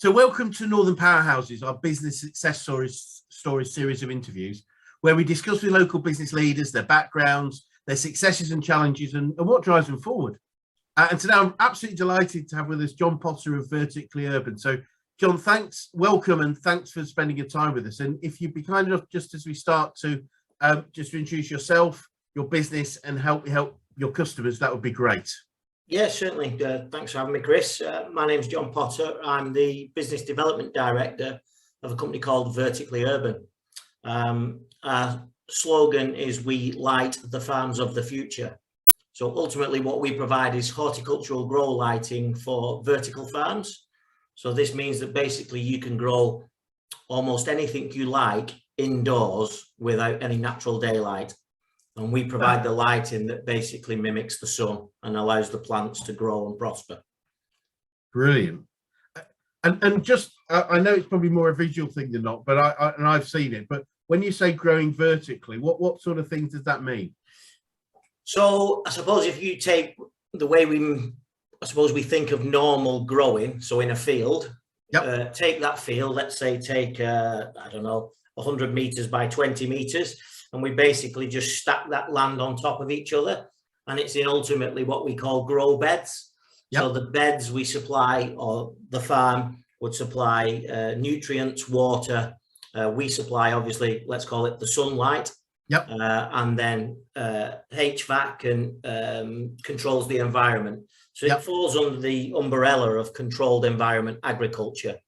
So welcome to Northern Powerhouses, our business success stories series of interviews, where we discuss with local business leaders, their backgrounds, their successes and challenges, and what drives them forward. And today I'm absolutely delighted to have with us Jon Potter of Vertically Urban. So Jon, thanks, welcome, and thanks for spending your time with us. And if you'd be kind enough, just as we start, to just to introduce yourself, your business, and help your customers, that would be great. Yeah, certainly. Thanks for having me, Chris. My name's Jon Potter. I'm the Business Development Director of a company called Vertically Urban. Our slogan is "We light the farms of the future." So ultimately what we provide is horticultural grow lighting for vertical farms. So this means that basically you can grow almost anything you like indoors without any natural daylight. And we provide the lighting that basically mimics the sun and allows the plants to grow and prosper. Brilliant. And just, I know it's probably more a visual thing than not, but I've seen it. But when you say growing vertically, what sort of things does that mean? So I suppose if you take the way we think of normal growing, so in a field, take that field, let's say take, I don't know, 100 meters by 20 meters. And we basically just stack that land on top of each other. And it's in ultimately what we call grow beds. So the beds we supply, or the farm would supply nutrients, water. We supply, obviously, let's call it the sunlight. And then HVAC and controls the environment. So it falls under the umbrella of controlled environment agriculture.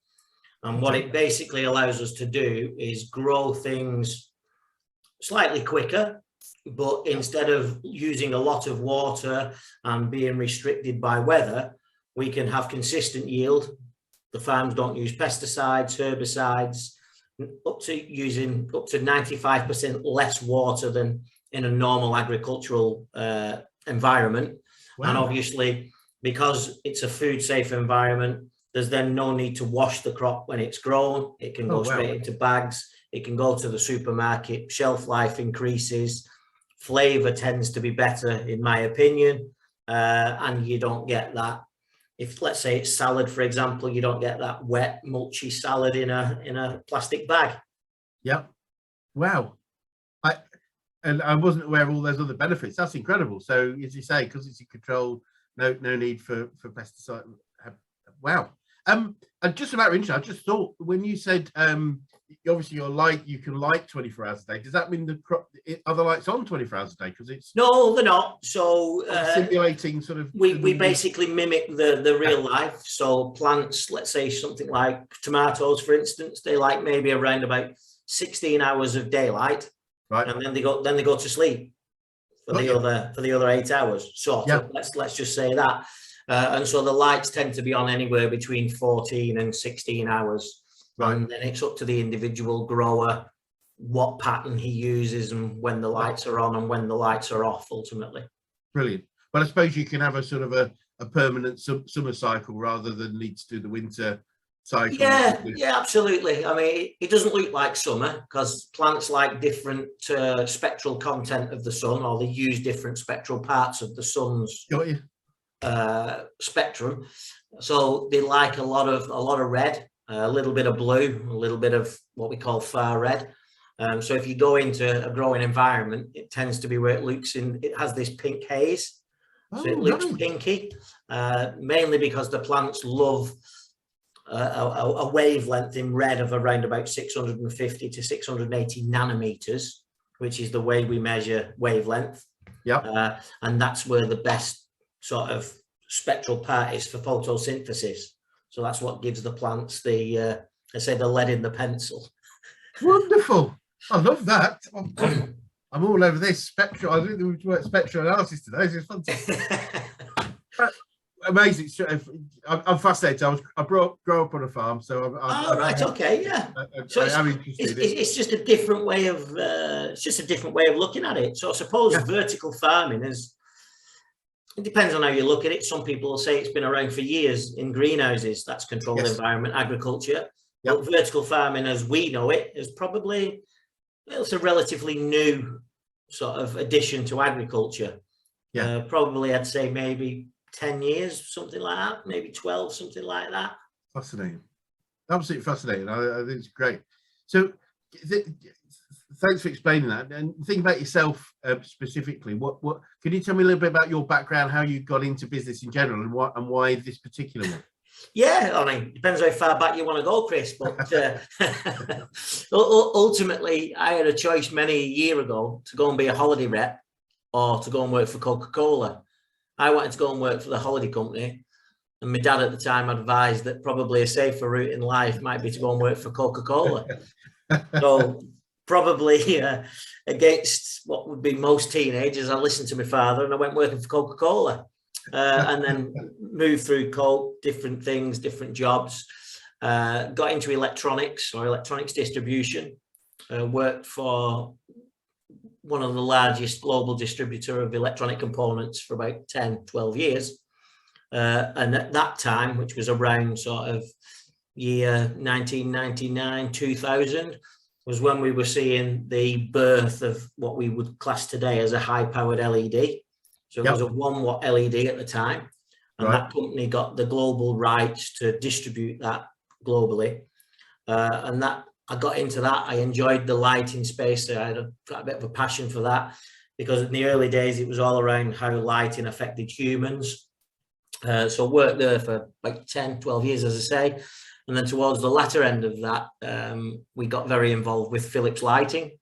And what it basically allows us to do is grow things slightly quicker, but instead of using a lot of water and being restricted by weather, we can have consistent yield. The farms don't use pesticides, herbicides, using up to 95% less water than in a normal agricultural environment. And obviously, because it's a food safe environment, there's then no need to wash the crop when it's grown. It can go straight into bags. It can go to the supermarket. Shelf life increases. Flavor tends to be better, in my opinion. And you don't get that. If, let's say, it's salad, for example, you don't get that wet, mulchy salad in a plastic bag. Wow. I wasn't aware of all those other benefits. That's incredible. So, as you say, because it's in control, no need for pesticide. Wow. And just about interest, I just thought when you said obviously you can light 24 hours a day. Does that mean are the lights on 24 hours a day? Because it's no, they're not. So simulating sort of. We basically mimic the real life. So plants, let's say something like tomatoes, for instance, they like maybe around about 16 hours of daylight, right? And then they go to sleep for the other 8 hours. So let's just say that. And so the lights tend to be on anywhere between 14 and 16 hours. Right. And then it's up to the individual grower what pattern he uses and when the lights are on and when the lights are off, ultimately. Brilliant. But I suppose you can have a sort of a permanent summer cycle rather than need to do the winter cycle. Yeah, absolutely. I mean, it doesn't look like summer because plants like different spectral content of the sun, or they use different spectral parts of the sun's spectrum. So they like a lot of red, a little bit of blue, a little bit of what we call far red. So if you go into a growing environment, it tends to be where it has this pink haze. So it looks pinky, mainly because the plants love a wavelength in red of around about 650 to 680 nanometers, which is the way we measure wavelength. And that's where the best sort of spectral part is for photosynthesis. So that's what gives the plants the lead in the pencil. Wonderful. I love that. I'm all over this spectral. I think we work spectral analysis today. It's fantastic. Amazing. I'm fascinated. I grew up on a farm, so it's just a different way of looking at it. So I suppose vertical farming it depends on how you look at it. Some people will say it's been around for years in greenhouses. That's controlled environment agriculture. But vertical farming, as we know it, is probably it's a relatively new sort of addition to agriculture. Probably I'd say maybe 10 years, something like that, maybe 12, something like that. Fascinating. Absolutely fascinating. I think it's great. So thanks for explaining that. And think about yourself specifically. What can you tell me a little bit about your background, how you got into business in general, and why this particular one? Yeah, I mean, depends how far back you want to go, Chris. But ultimately, I had a choice many a year ago to go and be a holiday rep or to go and work for Coca-Cola. I wanted to go and work for the holiday company. And my dad at the time advised that probably a safer route in life might be to go and work for Coca-Cola. So probably against what would be most teenagers, I listened to my father and I went working for Coca-Cola. And then moved through Coke, different things, different jobs. Got into electronics or electronics distribution. Worked for one of the largest global distributor of electronic components for about 10, 12 years. And at that time, which was around sort of year 1999, 2000, was when we were seeing the birth of what we would class today as a high-powered LED. So it was a 1 watt LED at the time. And that company got the global rights to distribute that globally. And that I got into that. I enjoyed the lighting space. I had a bit of a passion for that because in the early days, it was all around how lighting affected humans. So worked there for like 10, 12 years, as I say. And then towards the latter end of that, we got very involved with Philips lighting.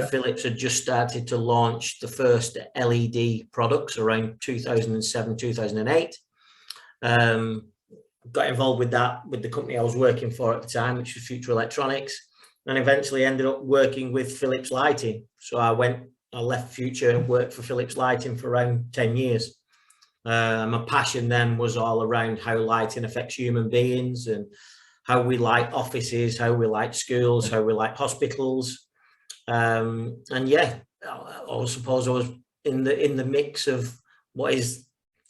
Philips had just started to launch the first LED products around 2007, 2008. Got involved with that with the company I was working for at the time, which was Future Electronics, and eventually ended up working with Philips Lighting. So I left Future and worked for Philips Lighting for around 10 years. My passion then was all around how lighting affects human beings and how we light offices, how we light schools, how we light hospitals. And yeah, I suppose I was in the mix of what is,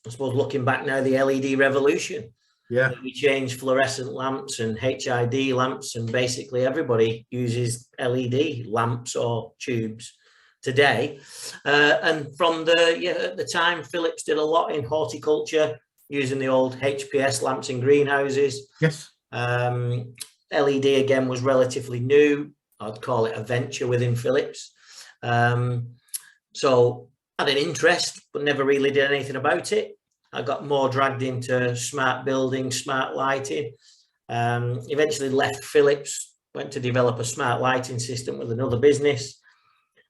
I suppose, looking back now, the LED revolution. Yeah, we changed fluorescent lamps and HID lamps, and basically everybody uses LED lamps or tubes today. And from at the time, Philips did a lot in horticulture using the old HPS lamps in greenhouses. Yes. LED again was relatively new. I'd call it a venture within Philips. So I had an interest, but never really did anything about it. I got more dragged into smart building, smart lighting. Eventually left Philips, went to develop a smart lighting system with another business.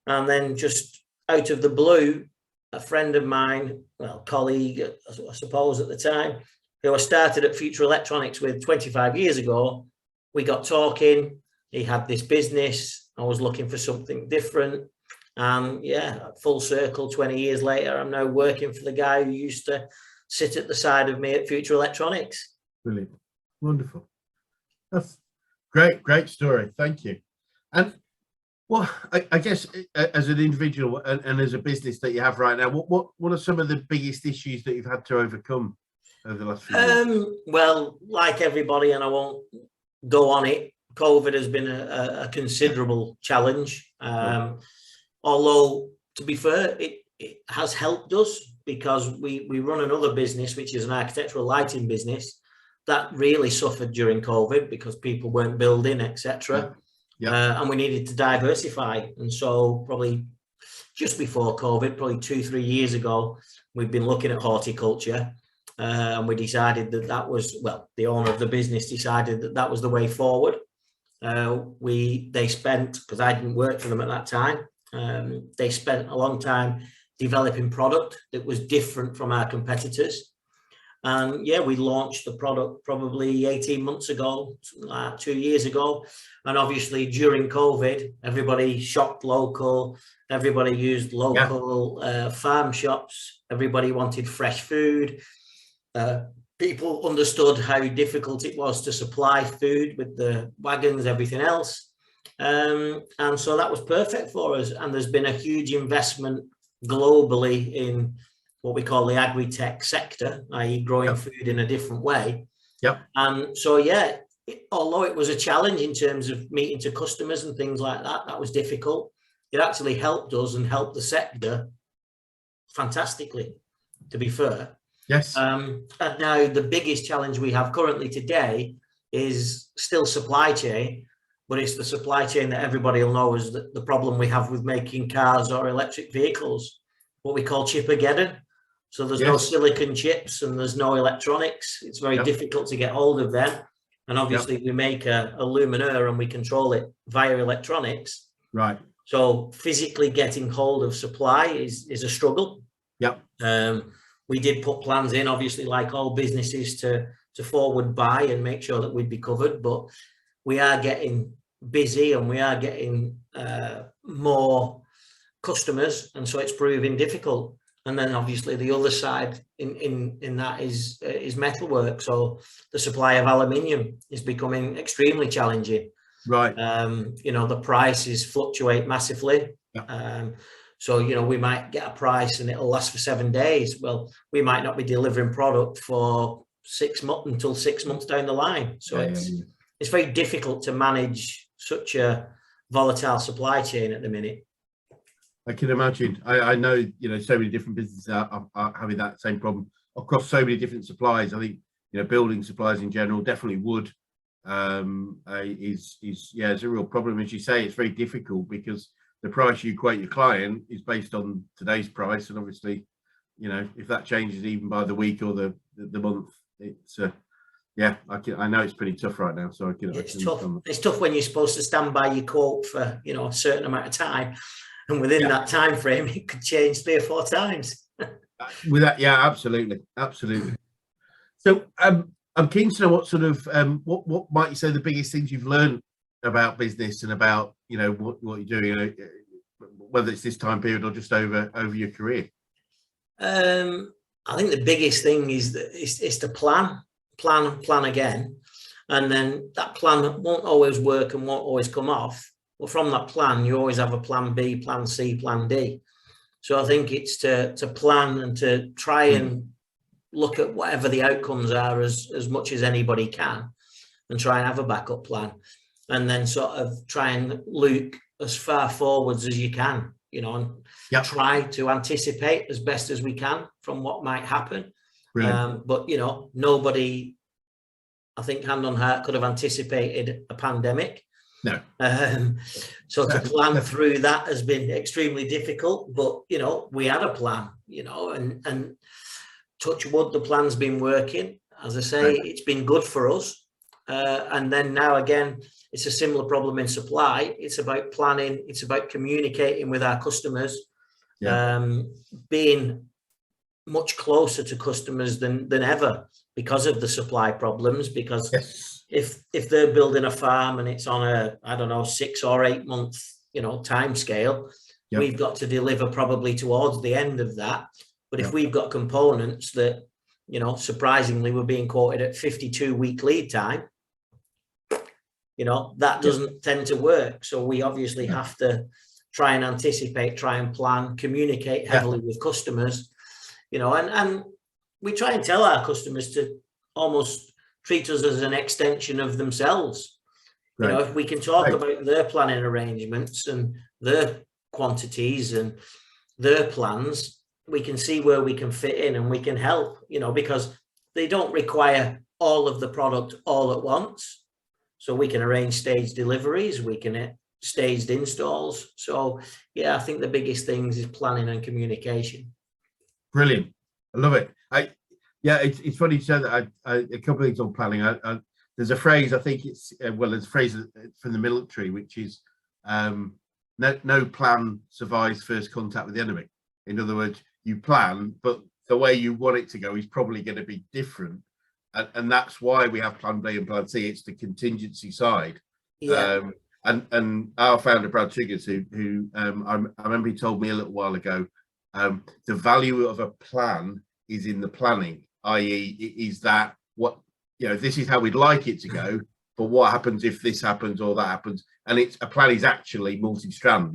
And then just out of the blue, a friend of mine, colleague, I suppose at the time, who I started at Future Electronics with 25 years ago, we got talking. He had this business. I was looking for something different. And yeah, full circle, 20 years later, I'm now working for the guy who used to sit at the side of me at Future Electronics. Brilliant. Wonderful. That's great story. Thank you. And well, I guess as an individual and as a business that you have right now, what are some of the biggest issues that you've had to overcome over the last few years? Well, like everybody, and I won't go on it, COVID has been a considerable challenge. Although, to be fair, it has helped us because we run another business, which is an architectural lighting business, that really suffered during COVID because people weren't building, etc. And we needed to diversify. And so probably just before COVID, probably 2-3 years ago, we've been looking at horticulture. And we decided that was, the owner of the business decided that was the way forward. They spent, because I didn't work for them at that time, they spent a long time developing product that was different from our competitors. And yeah, we launched the product probably 18 months ago, 2 years ago. And obviously during COVID, everybody shopped local, everybody used local farm shops, everybody wanted fresh food. People understood how difficult it was to supply food with the wagons, everything else. And so that was perfect for us. And there's been a huge investment globally in what we call the agri-tech sector, i.e. growing food in a different way. And so, yeah, although it was a challenge in terms of meeting to customers and things like that, that was difficult. It actually helped us and helped the sector fantastically, to be fair. Yes. And now the biggest challenge we have currently today is still supply chain, but it's the supply chain that everybody will know is the problem we have with making cars or electric vehicles, what we call chip-ageddon. So there's no silicon chips and there's no electronics. It's very difficult to get hold of them. And obviously we make a luminaire and we control it via electronics. Right. So physically getting hold of supply is a struggle. Yep. We did put plans in, obviously, like all businesses, to forward buy and make sure that we'd be covered. But we are getting busy and we are getting more customers, and so it's proving difficult. And then obviously the other side in that is metalwork. So the supply of aluminium is becoming extremely challenging. Right. You know, the prices fluctuate massively. Yeah. So, you know, we might get a price and it'll last for 7 days. Well, we might not be delivering product for 6 months until 6 months down the line. So it's very difficult to manage such a volatile supply chain at the minute. I can imagine. I know, you know, so many different businesses are having that same problem across so many different supplies. I think, you know, building supplies in general, definitely wood is a real problem. As you say, it's very difficult because the price you quote your client is based on today's price, and obviously, you know, if that changes even by the week or the month, it's I know it's pretty tough right now. So it's tough. It's tough when you're supposed to stand by your quote for, you know, a certain amount of time, and within that time frame, it could change 3 or 4 times. With that, absolutely. So I'm keen to know what sort of what might you say the biggest things you've learned about business and about, you know, what you're doing, whether it's this time period or just over your career. I think the biggest thing is that it's to plan again, and then that plan won't always work and won't always come off. But from that plan, you always have a plan B, plan C, plan D. So I think it's to plan and to try and look at whatever the outcomes are as much as anybody can, and try and have a backup plan, and then sort of try and look as far forwards as you can, you know, and try to anticipate as best as we can from what might happen. But, you know, nobody, I think, hand on heart, could have anticipated a pandemic. No. So to plan through that has been extremely difficult, but, you know, we had a plan, you know, and touch wood, the plan's been working. As I say, it's been good for us. And then now again, it's a similar problem in supply. It's about planning. It's about communicating with our customers, being much closer to customers than ever because of the supply problems. Because if they're building a farm and it's on a, I don't know, 6 or 8 month, you know, time scale, we've got to deliver probably towards the end of that. But if we've got components that, you know, surprisingly we're being quoted at 52-week lead time, you know, that doesn't tend to work. So we obviously have to try and anticipate, try and plan, communicate heavily with customers, you know, and we try and tell our customers to almost treat us as an extension of themselves. You know, if we can talk about their planning arrangements and their quantities and their plans, we can see where we can fit in and we can help, you know, because they don't require all of the product all at once. So we can arrange staged deliveries, we can staged installs. So I think the biggest things is planning and communication. Brilliant. I love it. It's funny to say that a couple of things on planning. There's a phrase, I think it's there's a phrase from the military, which is no plan survives first contact with the enemy. In other words, you plan, but the way you want it to go is probably going to be different. And that's why we have plan B and plan C. It's the contingency side. And our founder, Brad Chiggers, who I remember he told me a little while ago, the value of a plan is in the planning, i.e. is that what, you know, this is how we'd like it to go, but what happens if this happens or that happens? And it's a plan is actually multi-strand.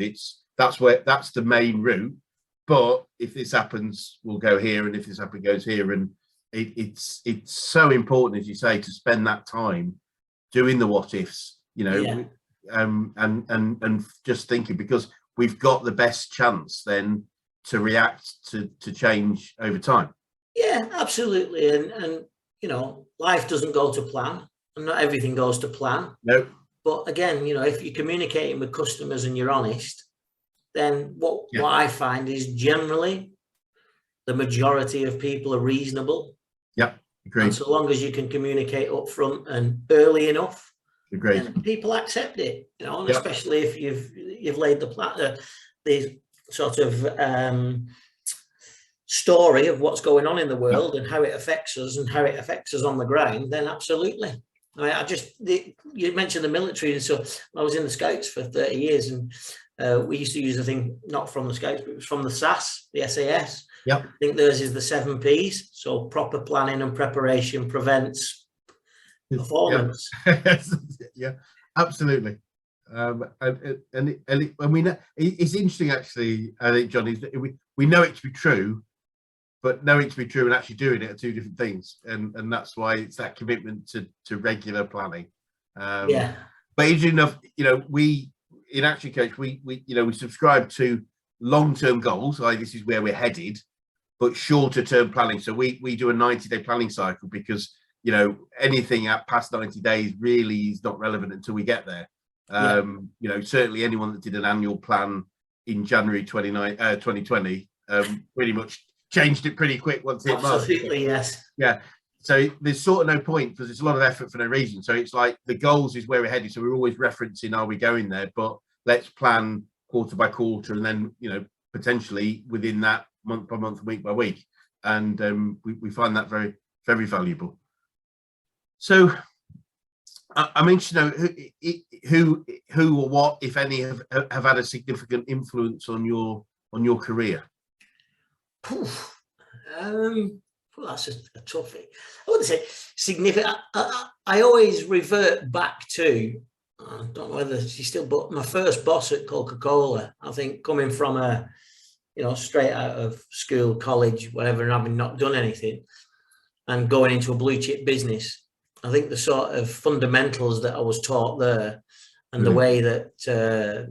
That's the main route. But if this happens, we'll go here, and if this happens, goes here. And it's so important, as you say, to spend that time doing the what ifs, you know, and just thinking, because we've got the best chance then to react to change over time. Yeah, absolutely. And you know, life doesn't go to plan. and not everything goes to plan. No. But again, you know, if you're communicating with customers and you're honest, then what I find is generally the majority of people are reasonable. Yep, agreed. And so long as you can communicate up front and early enough, agreed, people accept it. You know, and especially if you've laid the sort of story of what's going on in the world and how it affects us and how it affects us on the ground, then absolutely. I mean, you mentioned the military, and so I was in the Scouts for 30 years, and we used to use a thing not from the Scouts, but it was from the SAS, the SAS. Yep. I think theirs is the 7 Ps. So proper planning and preparation prevents performance. Yeah, absolutely. And we know it's interesting, actually. I think, John, is that we know it to be true, but knowing it to be true and actually doing it are two different things, and that's why it's that commitment to regular planning. But interesting enough, you know, we in Action Coach we subscribe to long-term goals. Like, this is where we're headed, but shorter-term planning. So we do a 90-day planning cycle, because, you know, anything at past 90 days really is not relevant until we get there. You know, certainly anyone that did an annual plan in January 2020 pretty much changed it pretty quick once it hit March. Absolutely, yes. Yeah. So there's sort of no point, because it's a lot of effort for no reason. So it's like the goals is where we're headed. So we're always referencing, are we going there? But let's plan quarter by quarter, and then, you know, potentially within that, month by month, week by week. And we find that very, very valuable. So I'm interested to know who or what, if any, have had a significant influence on your career. Well, that's a toughie. I wouldn't say significant. I always revert back to, I don't know whether she's still, but my first boss at Coca-Cola, I think, coming from a, you know, straight out of school, college, whatever, and having not done anything, and going into a blue chip business, I think the sort of fundamentals that I was taught there, and the way that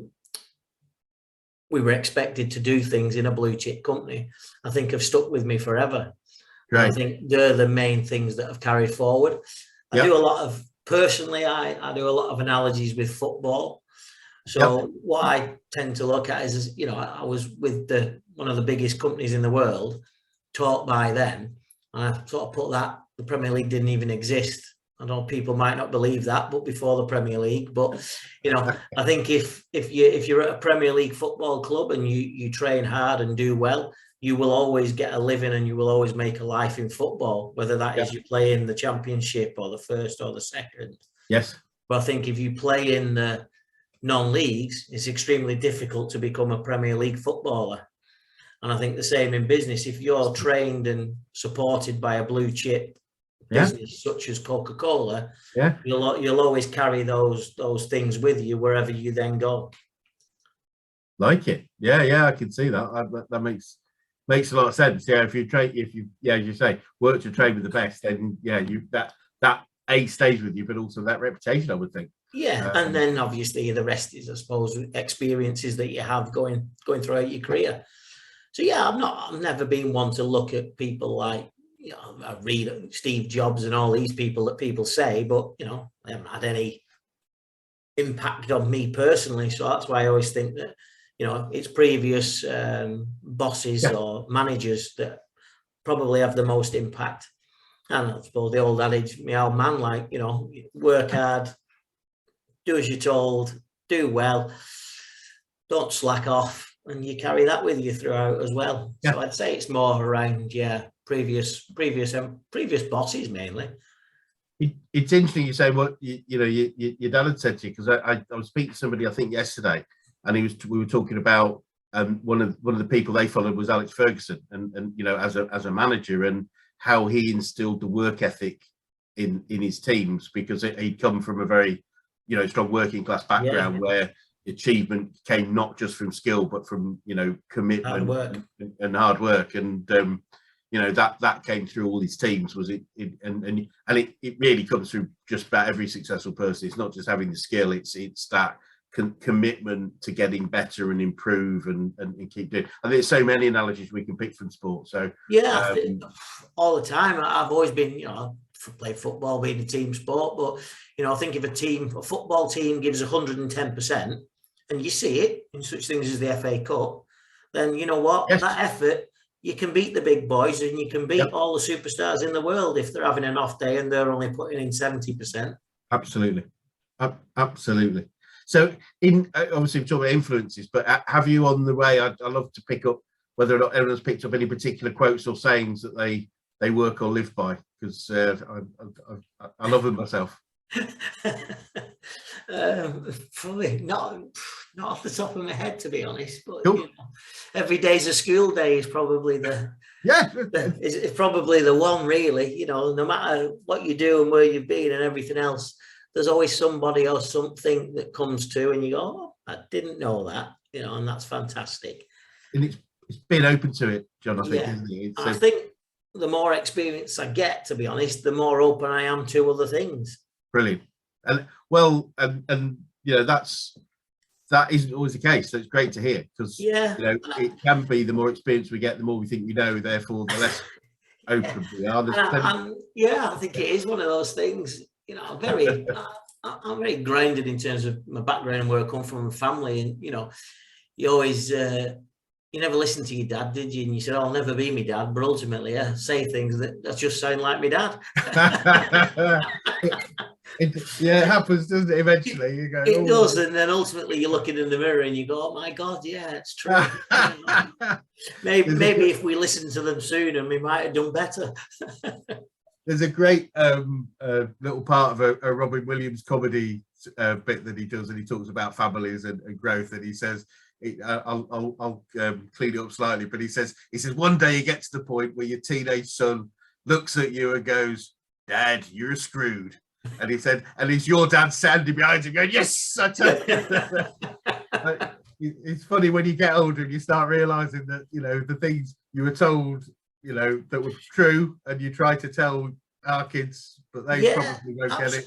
we were expected to do things in a blue chip company, I think have stuck with me forever. I think they're the main things that have carried forward. I do a lot of, personally, I do a lot of analogies with football. So what I tend to look at is, you know, I was with one of the biggest companies in the world, taught by them, and I sort of put that the Premier League didn't even exist. I know people might not believe that, but before the Premier League. But, you know, I think if you're at a Premier League football club and you train hard and do well, you will always get a living and you will always make a life in football, whether that is you play in the Championship or the first or the second. Yes. But I think if you play in the non-leagues, it's extremely difficult to become a Premier League footballer. And I think the same in business. If you're trained and supported by a blue chip business such as Coca-Cola, you'll always carry those things with you wherever you then go. Like it. Yeah, I can see that. That makes a lot of sense. Yeah, if you as you say, work to train with the best, then that A stays with you, but also that reputation, I would think. Yeah, and then obviously the rest is, I suppose, experiences that you have going throughout your career. So yeah, I've never been one to look at people like, you know, I read Steve Jobs and all these people that people say, but, you know, they haven't had any impact on me personally. So that's why I always think that, you know, it's previous bosses or managers that probably have the most impact. And I suppose the old adage, my old man, like, you know, work hard, do as you're told, do well, don't slack off, and you carry that with you throughout as well. Yeah. So I'd say it's more around, previous bosses mainly. It's interesting you say what your dad had said to you, because I was speaking to somebody, I think yesterday, and we were talking about one of the people they followed was Alex Ferguson, and you know, as a manager, and how he instilled the work ethic in his teams, because he'd come from a very, you know, strong working class background where achievement came not just from skill but from, you know, commitment and hard work, and you know, that came through all his teams. Was it really comes through just about every successful person. It's not just having the skill, it's that commitment to getting better and improve and keep doing. I think there's so many analogies we can pick from sport. So all the time. I've always been, you know, played football being a team sport, but I think if a football team gives 110%, and you see it in such things as the FA Cup, then you know what? Yes. That effort, you can beat the big boys and you can beat all the superstars in the world if they're having an off day and they're only putting in 70%. Absolutely. Absolutely. So obviously we're talking about influences, but have you on the way, I'd love to pick up whether or not everyone's picked up any particular quotes or sayings that they work or live by, because I love them myself. Probably not off the top of my head, to be honest, but cool. Every day's a school day is probably it's probably the one, really. No matter what you do and where you've been and everything else, there's always somebody or something that comes to and you go, oh, I didn't know that, and that's fantastic. And it's being open to it, John, I think, isn't it? I think the more experience I get, to be honest, the more open I am to other things. Brilliant. And that isn't always the case, so it's great to hear, because it can be the more experience we get, the more we think we know, therefore the less open we are. I think it is one of those things. I'm very grounded in terms of my background and where I come from and family, and you always you never listened to your dad, did you? And you said, I'll never be my dad, but ultimately I say things that just sound like my dad. It happens, doesn't it? Eventually you go, it does, and then ultimately you look in the mirror and you go, oh my God, yeah, it's true. maybe if we listened to them sooner, we might have done better. There's a great little part of a Robin Williams comedy bit that he does, and he talks about families and growth, and he says, I'll clean it up slightly, but he says one day you get to the point where your teenage son looks at you and goes, Dad, you're screwed. And he said, and it's your dad standing behind you going, yes, I tell you. It's funny when you get older and you start realizing that, the things you were told, that were true, and you try to tell our kids, but they probably won't get it.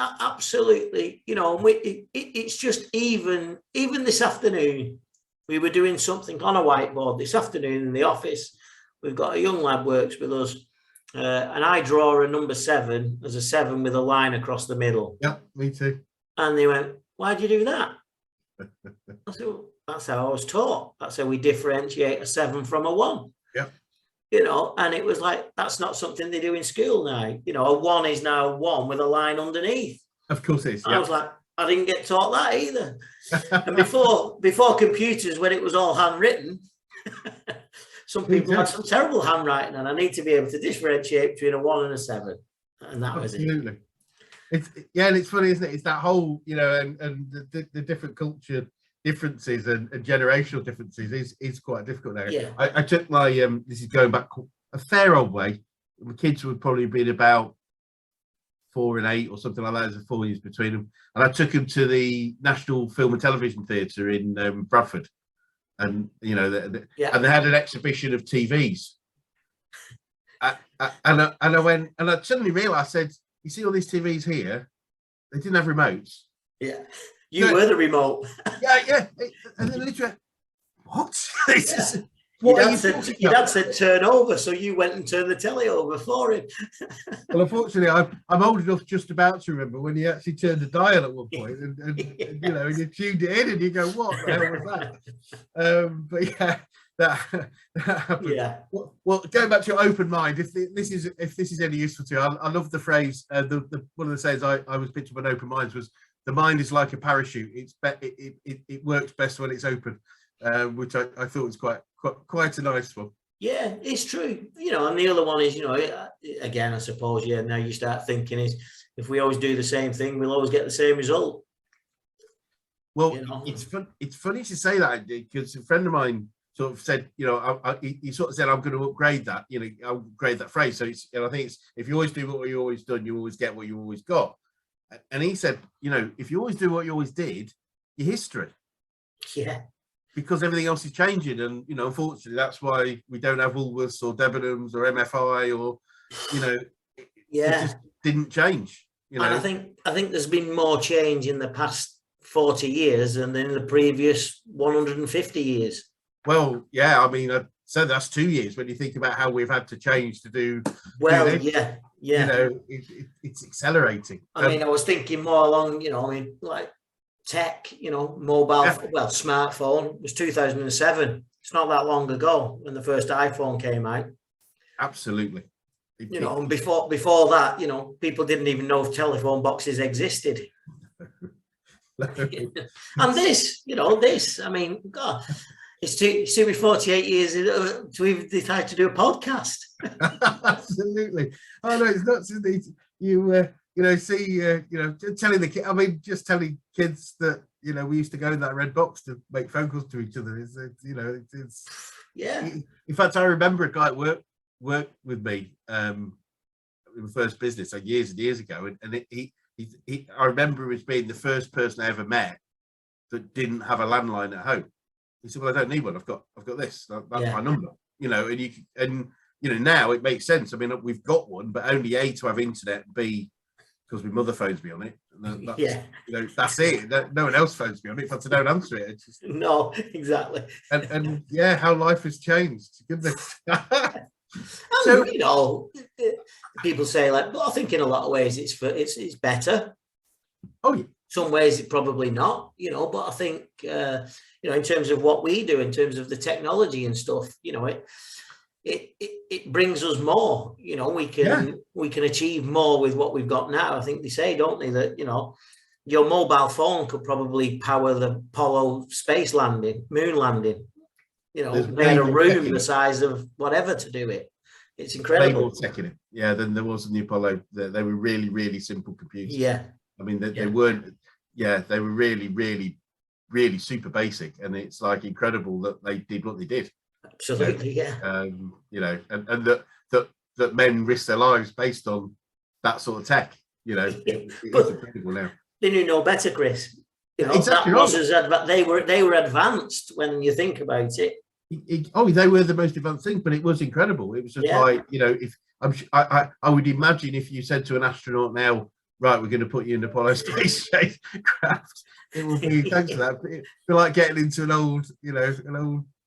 Absolutely. It's just even this afternoon, we were doing something on a whiteboard this afternoon in the office. We've got a young lad works with us. And I draw a number 7 as a 7 with a line across the middle. Yeah, me too. And they went, why'd you do that? I said, well, that's how I was taught. That's how we differentiate a 7 from a 1. Yeah. And it was like, that's not something they do in school now. A 1 is now a 1 with a line underneath. Of course it is. I was like, I didn't get taught that either. And before computers, when it was all handwritten, some people had some terrible handwriting, and I need to be able to differentiate between a 1 and a 7, and that was it. Absolutely. And it's funny, isn't it? It's that whole, and the different culture differences and generational differences is quite difficult now. Yeah. I took my this is going back a fair old way. My kids would probably been about 4 and 8 or something like that. There's 4 years between them, and I took them to the National Film and Television Theatre in Bradford. And and they had an exhibition of TVs, and I went, and I suddenly realised, I said, you see all these TVs here, they didn't have remotes. Yeah, you were the remote. Yeah, and then literally, what? Your dad said turn over, so you went and turned the telly over for him. Well, unfortunately, I'm old enough just about to remember when he actually turned the dial at one point, and and you tuned it in, and you go, "What the hell was that?" But yeah, that happened. Yeah. Well, going back to your open mind, if this is any useful to you, I love the phrase. One of the sayings I was picked up on open minds was, "The mind is like a parachute. It works best when it's open," which I thought was quite a nice one. Yeah, it's true. And the other one is, again, I suppose, now you start thinking is, if we always do the same thing, we'll always get the same result. Well, it's funny to say that, because a friend of mine sort of said, he sort of said, I'm going to upgrade that, I'll upgrade that phrase. So I think it's, if you always do what you always done, you always get what you always got. And he said, if you always do what you always did, your history. Yeah. Because everything else is changing, and unfortunately, that's why we don't have Woolworths or Debenhams or MFI or, it just didn't change. And I think there's been more change in the past 40 years than in the previous 150 years. Well, yeah, I mean, so that's 2 years when you think about how we've had to change to do. Well, yeah. Yeah. You know, it's accelerating. I mean, I was thinking more along, you know, I mean, like tech, you know, mobile, well, smartphone was 2007. It's not that long ago when the first iPhone came out. Absolutely. You know, and before that, you know, people didn't even know if telephone boxes existed. And this, you know, I mean, God, it's took me 48 years to even decide to do a podcast. Absolutely. Oh no, it's nuts, isn't it? You know, see, you know, telling the kids, I mean, just telling kids that, you know, we used to go in that red box to make phone calls to each other. You know, it's yeah. In fact, I remember a guy at worked with me in the first business years and years ago, and I remember as being the first person I ever met that didn't have a landline at home. He said, "Well, I don't need one. I've got this. That's my number." You know, and you know, now it makes sense. I mean, we've got one, but only A, to have internet, B, because my mother phones me on it. That's, you know, that's it. No one else phones me on it. If I don't answer it, it's just... No, exactly. And yeah, how life has changed. Goodness. So, you know, people say, like, well, I think in a lot of ways it's better. Oh yeah. Some ways it probably not, you know, but I think you know, in terms of what we do, in terms of the technology and stuff, you know, it brings us more. You know, we can achieve more with what we've got now. I think they say, don't they, that, you know, your mobile phone could probably power the Apollo moon landing. You know, they had a room the size of whatever to do it. It's incredible. Way more tech in it, yeah, than there was in the Apollo. They were really, really simple computers. Yeah, I mean, they weren't. Yeah, they were really, really, really super basic, and it's like incredible that they did what they did. Absolutely, yeah. You know, and that men risk their lives based on that sort of tech. You know, it's incredible now. They knew no better, Chris. You know, exactly that right. was they were advanced when you think about it. They were the most advanced thing, but it was incredible. It was just like, you know, if I would imagine if you said to an astronaut now, right, we're going to put you in the Apollo spacecraft, it would be thanks to that. It'd be like getting into an old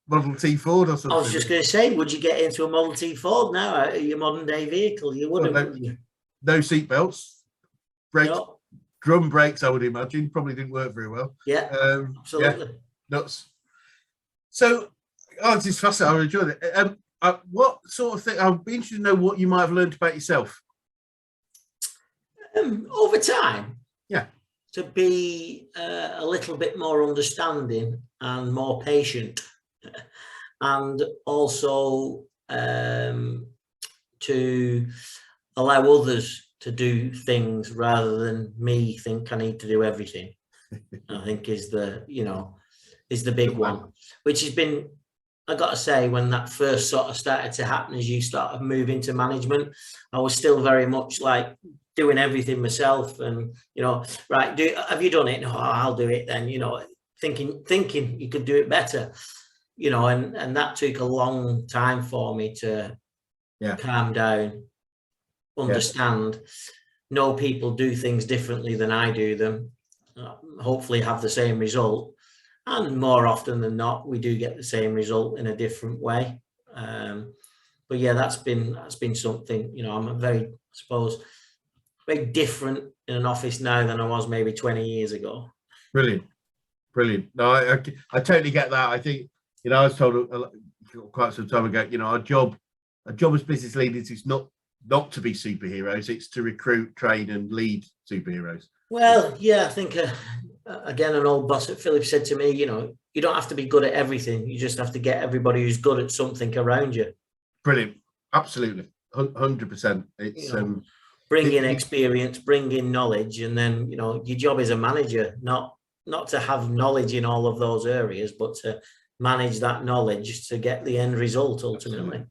Model T Ford or something. I was just going to say, would you get into a Model T Ford now, your modern day vehicle? You wouldn't. Well, no seat belts, brakes, drum brakes. I would imagine probably didn't work very well. Yeah, absolutely. Yeah, nuts. So, it's just fascinating. I enjoyed it. What sort of thing? I'd be interested to know what you might have learned about yourself over time. Yeah, to be a little bit more understanding and more patient, and also to allow others to do things rather than me think I need to do everything. I think is the big one, which has been, I got to say, when that first sort of started to happen, as you started moving to management, I was still very much like doing everything myself, and, you know, right, have you done it? No, I'll do it then, you know, thinking you could do it better, you know, and that took a long time for me to calm down, understand, know people do things differently than I do them, hopefully have the same result. And more often than not, we do get the same result in a different way. But yeah, that's been something, you know, I'm very different in an office now than I was maybe 20 years ago. Brilliant. No, I totally get that. I think, you know, I was told quite some time ago, you know, our job as business leaders is not to be superheroes, it's to recruit, train and lead superheroes. Well, yeah, I think again, an old boss at Philips said to me, you know, you don't have to be good at everything. You just have to get everybody who's good at something around you. Brilliant. Absolutely. 100%. It's, you know, bring in experience, bring in knowledge, and then, you know, your job as a manager, not to have knowledge in all of those areas, but to manage that knowledge to get the end result ultimately.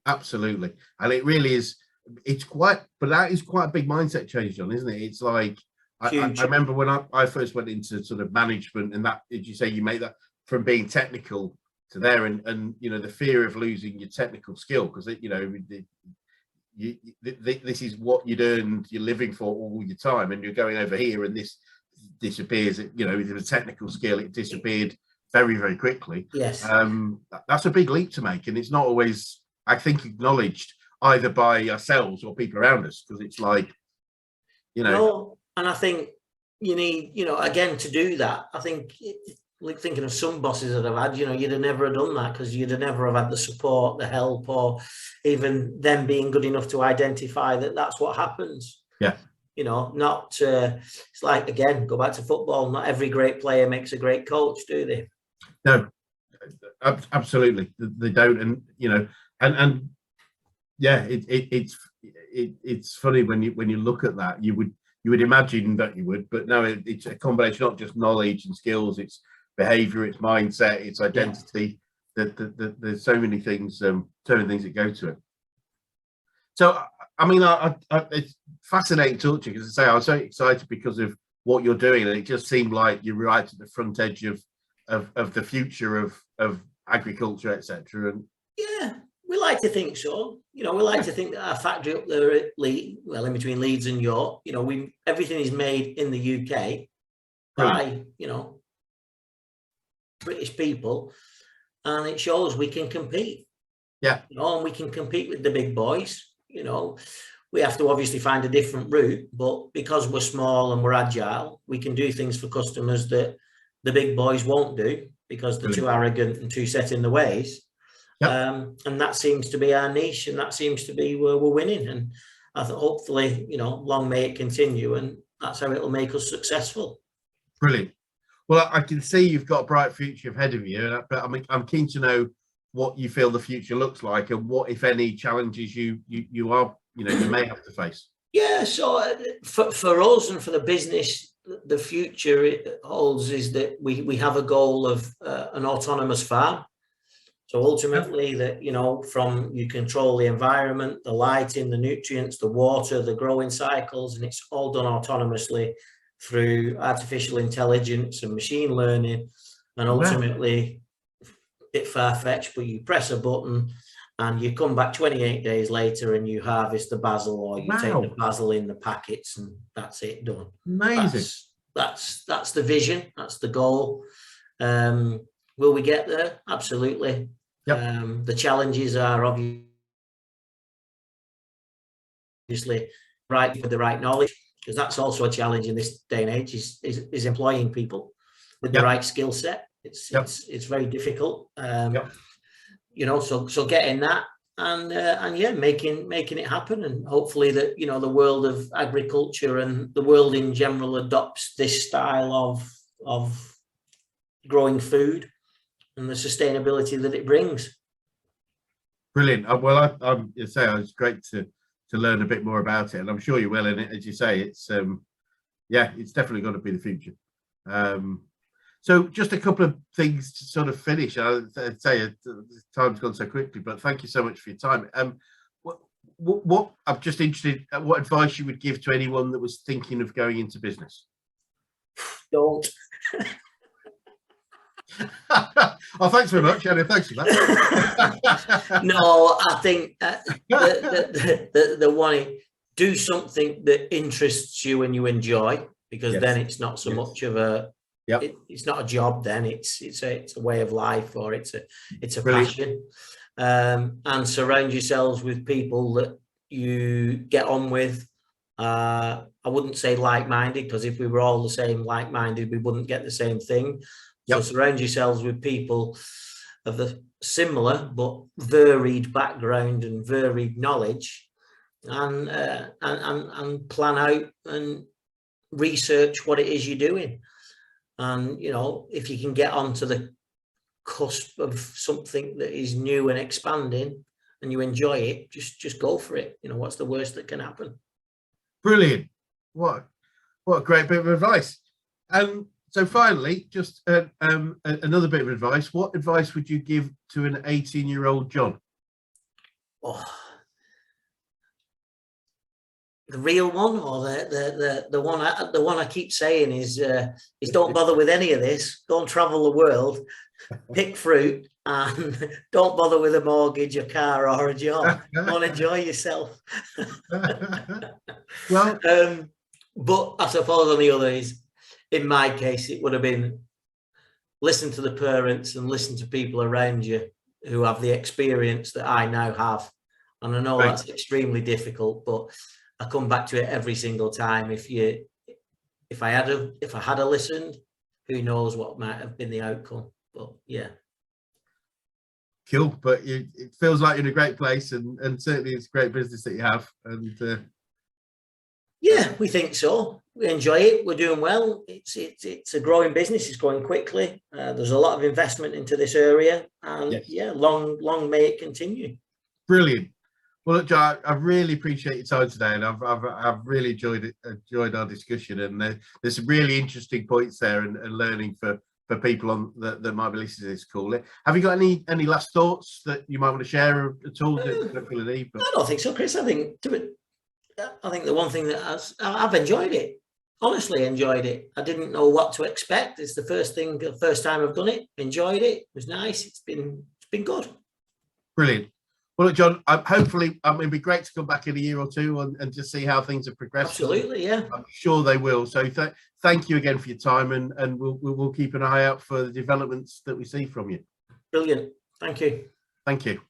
Absolutely. And it really is, but that is quite a big mindset change, John, isn't it? It's like, I remember when I first went into sort of management, and that, did you say you make that from being technical to there, and you know, the fear of losing your technical skill, because you know, this is what you'd earned your living for all your time, and you're going over here and this disappears. You know, with a technical skill, it disappeared very, very quickly. Yes. That's a big leap to make, and it's not always, I think, acknowledged. either by ourselves or people around us, because it's like, you know. No, and I think you need, again, to do that. I think, like thinking of some bosses that I've had, you'd have never have done that because you'd have never have had the support, the help, or even them being good enough to identify that that's what happens. Yeah. Not it's like, again, go back to football. Not every great player makes a great coach, do they? No, absolutely, they don't. And and yeah, it's funny when you look at that. You would imagine that you would, but no, it's a combination, not just knowledge and skills, it's behavior, it's mindset, it's identity. That there's so many things that go to it. So I mean, it's fascinating to talk to you, because I say I was so excited because of what you're doing, and it just seemed like you're right at the front edge of the future of agriculture, etc. And yeah, we like to think so. We like to think that our factory up there at Leeds, in between Leeds and York, everything is made in the UK by British people, and it shows we can compete. Yeah, and we can compete with the big boys. We have to obviously find a different route, but because we're small and we're agile, we can do things for customers that the big boys won't do because they're too arrogant and too set in the ways. Yep. And that seems to be our niche, and that seems to be where we're winning. And I thought, hopefully, long may it continue, and that's how it'll make us successful. Brilliant. Well, I can see you've got a bright future ahead of you, but I'm keen to know what you feel the future looks like, and what, if any, challenges you may have to face. Yeah, so for us and for the business, the future it holds is that we have a goal of an autonomous farm. So ultimately, that from you control the environment, the lighting, the nutrients, the water, the growing cycles, and it's all done autonomously through artificial intelligence and machine learning. And ultimately, a bit far-fetched, but you press a button and you come back 28 days later and you harvest the basil, or you take the basil in the packets, and that's it, done. Amazing. That's the vision. That's the goal. Will we get there? Absolutely. Yep. The challenges are obviously right with the right knowledge, because that's also a challenge in this day and age, is employing people with the right skill set. It's very difficult. So getting that and making it happen, and hopefully that the world of agriculture and the world in general adopts this style of growing food and the sustainability that it brings. Brilliant. Well, I'm say it's great to learn a bit more about it, and I'm sure you will. And as you say, it's it's definitely going to be the future. So just a couple of things to sort of finish. I'd say time's gone so quickly, but thank you so much for your time. What I'm just interested, what advice you would give to anyone that was thinking of going into business? Don't. Oh, thanks very much, Anna. Thanks for that. No, I think the one, do something that interests you and you enjoy, because then it's not so much of a it's not a job. Then it's a way of life, or it's a passion. And surround yourselves with people that you get on with. I wouldn't say like-minded, because if we were all the same like-minded, we wouldn't get the same thing. So surround yourselves with people of the similar but varied background and varied knowledge, and plan out and research what it is you're doing. And if you can get onto the cusp of something that is new and expanding and you enjoy it, just go for it. What's the worst that can happen? Brilliant. What a great bit of advice. So finally, just another bit of advice. What advice would you give to an 18-year-old Jon? The real one, or the one I keep saying is don't bother with any of this. Don't travel the world, pick fruit, and don't bother with a mortgage, a car, or a job. Go and enjoy yourself. Well, but I suppose on the other is, in my case, it would have been listen to the parents and listen to people around you who have the experience that I now have, And I know Right. that's extremely difficult, but I come back to it every single time. If I had listened, who knows what might have been the outcome. But yeah. Cool, but it feels like you're in a great place, and certainly it's a great business that you have. And yeah, we think so. We enjoy it. We're doing well. It's a growing business. It's growing quickly. There's a lot of investment into this area, and yes. yeah, long may it continue. Brilliant. Well, look, John, I really appreciate your time today, and I've really enjoyed our discussion, and there's some really interesting points there, and learning for people that might be listening to this call. Have you got any last thoughts that you might want to share at all? Don't feel the need, but... I don't think so, Chris. I think the one thing that I've enjoyed it. Honestly, enjoyed it. I didn't know what to expect. It's the first time I've done it. Enjoyed it. It was nice. It's been good. Brilliant. Well, look, John, hopefully it'd be great to come back in a year or two and just see how things have progressed. Absolutely, yeah. I'm sure they will. So thank you again for your time, and we'll keep an eye out for the developments that we see from you. Brilliant. Thank you. Thank you.